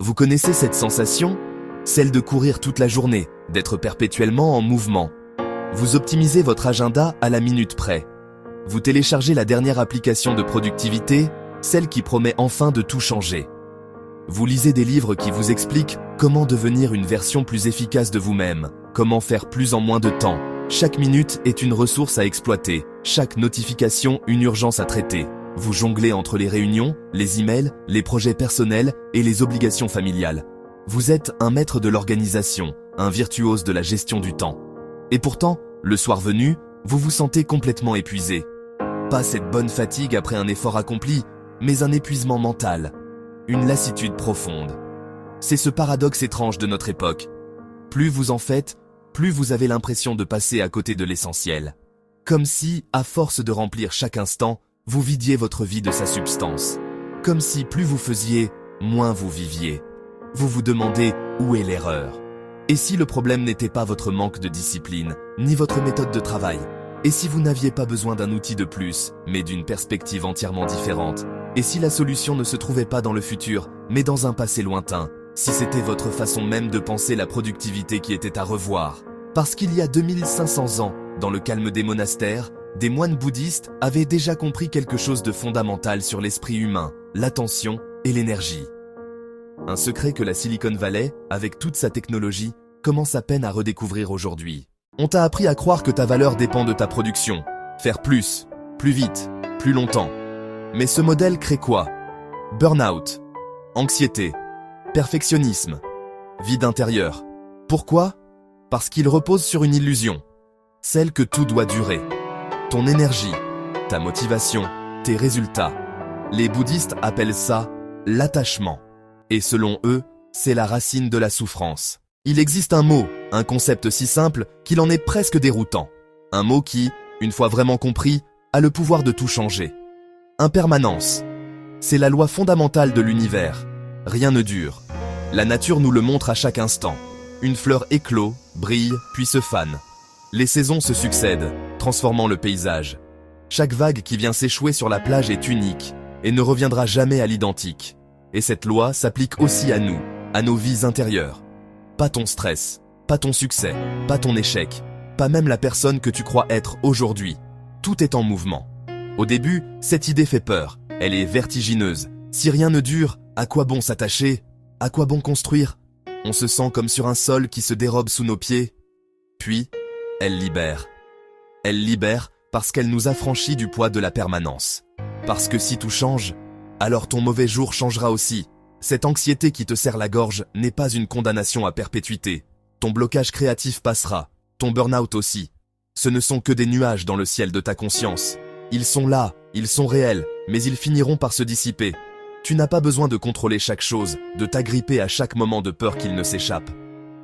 Vous connaissez cette sensation? Celle de courir toute la journée, d'être perpétuellement en mouvement. Vous optimisez votre agenda à la minute près. Vous téléchargez la dernière application de productivité, celle qui promet enfin de tout changer. Vous lisez des livres qui vous expliquent comment devenir une version plus efficace de vous-même, comment faire plus en moins de temps. Chaque minute est une ressource à exploiter, chaque notification une urgence à traiter. Vous jonglez entre les réunions, les emails, les projets personnels et les obligations familiales. Vous êtes un maître de l'organisation, un virtuose de la gestion du temps. Et pourtant, le soir venu, vous vous sentez complètement épuisé. Pas cette bonne fatigue après un effort accompli, mais un épuisement mental, une lassitude profonde. C'est ce paradoxe étrange de notre époque. Plus vous en faites, plus vous avez l'impression de passer à côté de l'essentiel. Comme si, à force de remplir chaque instant, vous vidiez votre vie de sa substance. Comme si plus vous faisiez, moins vous viviez. Vous vous demandez où est l'erreur. Et si le problème n'était pas votre manque de discipline, ni votre méthode de travail? Et si vous n'aviez pas besoin d'un outil de plus, mais d'une perspective entièrement différente? Et si la solution ne se trouvait pas dans le futur, mais dans un passé lointain? Si c'était votre façon même de penser la productivité qui était à revoir? Parce qu'il y a 2500 ans, dans le calme des monastères, des moines bouddhistes avaient déjà compris quelque chose de fondamental sur l'esprit humain, l'attention et l'énergie. Un secret que la Silicon Valley, avec toute sa technologie, commence à peine à redécouvrir aujourd'hui. On t'a appris à croire que ta valeur dépend de ta production. Faire plus, plus vite, plus longtemps. Mais ce modèle crée quoi? Burn-out, anxiété, perfectionnisme, vide intérieur. Pourquoi? Parce qu'il repose sur une illusion, celle que tout doit durer. Ton énergie, ta motivation, tes résultats. Les bouddhistes appellent ça l'attachement. Et selon eux, c'est la racine de la souffrance. Il existe un mot, un concept si simple qu'il en est presque déroutant. Un mot qui, une fois vraiment compris, a le pouvoir de tout changer. Impermanence. C'est la loi fondamentale de l'univers. Rien ne dure. La nature nous le montre à chaque instant. Une fleur éclot, brille, puis se fane. Les saisons se succèdent, transformant le paysage. Chaque vague qui vient s'échouer sur la plage est unique et ne reviendra jamais à l'identique. Et cette loi s'applique aussi à nous, à nos vies intérieures. Pas ton stress, pas ton succès, pas ton échec, pas même la personne que tu crois être aujourd'hui. Tout est en mouvement. Au début, cette idée fait peur, elle est vertigineuse. Si rien ne dure, à quoi bon s'attacher? À quoi bon construire? On se sent comme sur un sol qui se dérobe sous nos pieds. Puis, elle libère. Elle libère parce qu'elle nous affranchit du poids de la permanence. Parce que si tout change, alors ton mauvais jour changera aussi. Cette anxiété qui te serre la gorge n'est pas une condamnation à perpétuité. Ton blocage créatif passera, ton burn-out aussi. Ce ne sont que des nuages dans le ciel de ta conscience. Ils sont là, ils sont réels, mais ils finiront par se dissiper. Tu n'as pas besoin de contrôler chaque chose, de t'agripper à chaque moment de peur qu'il ne s'échappe.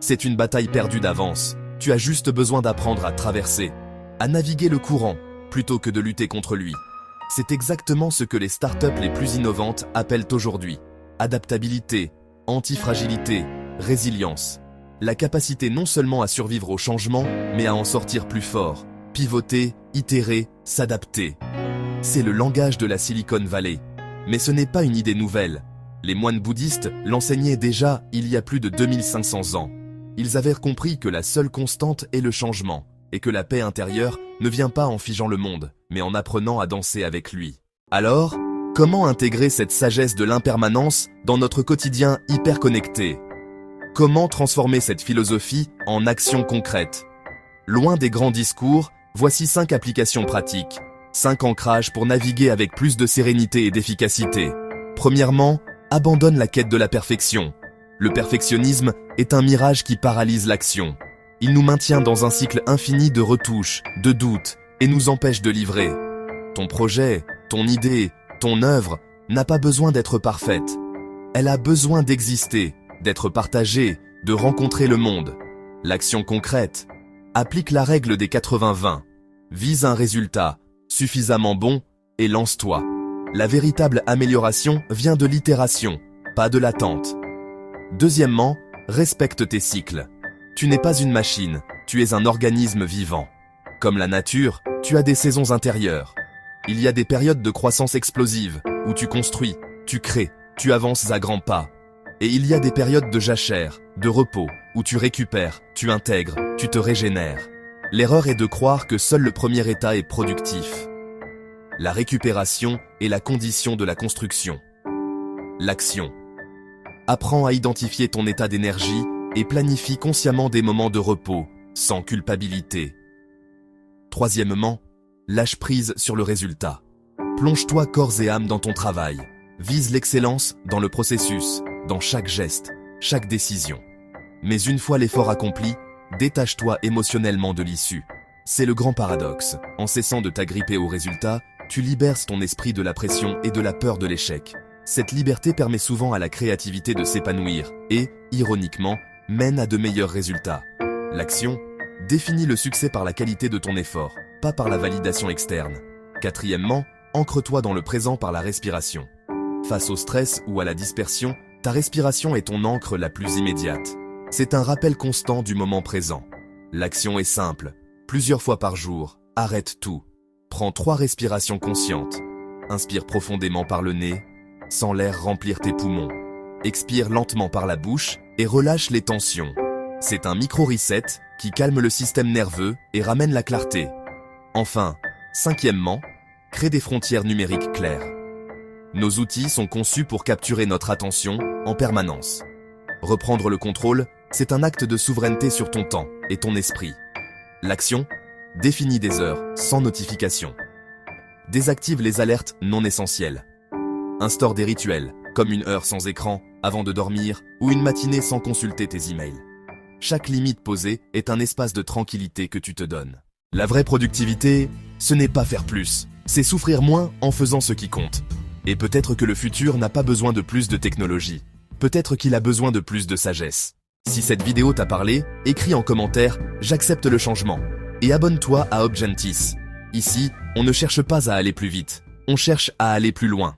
C'est une bataille perdue d'avance. Tu as juste besoin d'apprendre à traverser, à naviguer le courant, plutôt que de lutter contre lui. C'est exactement ce que les startups les plus innovantes appellent aujourd'hui. Adaptabilité, antifragilité, résilience. La capacité non seulement à survivre au changement, mais à en sortir plus fort. Pivoter, itérer, s'adapter. C'est le langage de la Silicon Valley. Mais ce n'est pas une idée nouvelle. Les moines bouddhistes l'enseignaient déjà il y a plus de 2500 ans. Ils avaient compris que la seule constante est le changement, et que la paix intérieure ne vient pas en figeant le monde, mais en apprenant à danser avec lui. Alors, comment intégrer cette sagesse de l'impermanence dans notre quotidien hyper connecté? Comment transformer cette philosophie en action concrète? Loin des grands discours, voici 5 applications pratiques. 5 ancrages pour naviguer avec plus de sérénité et d'efficacité. Premièrement, abandonne la quête de la perfection. Le perfectionnisme est un mirage qui paralyse l'action. Il nous maintient dans un cycle infini de retouches, de doutes, et nous empêche de livrer. Ton projet, ton idée, ton œuvre n'a pas besoin d'être parfaite. Elle a besoin d'exister, d'être partagée, de rencontrer le monde. L'action concrète. Applique la règle des 80-20. Vise un résultat suffisamment bon et lance-toi. La véritable amélioration vient de l'itération, pas de l'attente. Deuxièmement, respecte tes cycles. Tu n'es pas une machine, tu es un organisme vivant. Comme la nature, tu as des saisons intérieures. Il y a des périodes de croissance explosive, où tu construis, tu crées, tu avances à grands pas. Et il y a des périodes de jachère, de repos, où tu récupères, tu intègres, tu te régénères. L'erreur est de croire que seul le premier état est productif. La récupération est la condition de la construction. L'action. Apprends à identifier ton état d'énergie et planifie consciemment des moments de repos, sans culpabilité. Troisièmement, lâche prise sur le résultat. Plonge-toi corps et âme dans ton travail. Vise l'excellence dans le processus, dans chaque geste, chaque décision. Mais une fois l'effort accompli, détache-toi émotionnellement de l'issue. C'est le grand paradoxe. En cessant de t'agripper au résultat, tu libères ton esprit de la pression et de la peur de l'échec. Cette liberté permet souvent à la créativité de s'épanouir et, ironiquement, mène à de meilleurs résultats. L'action définit le succès par la qualité de ton effort, pas par la validation externe. Quatrièmement, ancre-toi dans le présent par la respiration. Face au stress ou à la dispersion, ta respiration est ton ancre la plus immédiate. C'est un rappel constant du moment présent. L'action est simple. Plusieurs fois par jour, arrête tout. Prends 3 respirations conscientes. Inspire profondément par le nez, sens l'air remplir tes poumons. Expire lentement par la bouche et relâche les tensions. C'est un micro-reset qui calme le système nerveux et ramène la clarté. Enfin, cinquièmement, crée des frontières numériques claires. Nos outils sont conçus pour capturer notre attention en permanence. Reprendre le contrôle, c'est un acte de souveraineté sur ton temps et ton esprit. L'action définit des heures sans notification. Désactive les alertes non essentielles. Instaure des rituels, comme une heure sans écran avant de dormir ou une matinée sans consulter tes emails. Chaque limite posée est un espace de tranquillité que tu te donnes. La vraie productivité, ce n'est pas faire plus, c'est souffrir moins en faisant ce qui compte. Et peut-être que le futur n'a pas besoin de plus de technologie. Peut-être qu'il a besoin de plus de sagesse. Si cette vidéo t'a parlé, écris en commentaire « J'accepte le changement » et abonne-toi à Obgentis. Ici, on ne cherche pas à aller plus vite, on cherche à aller plus loin.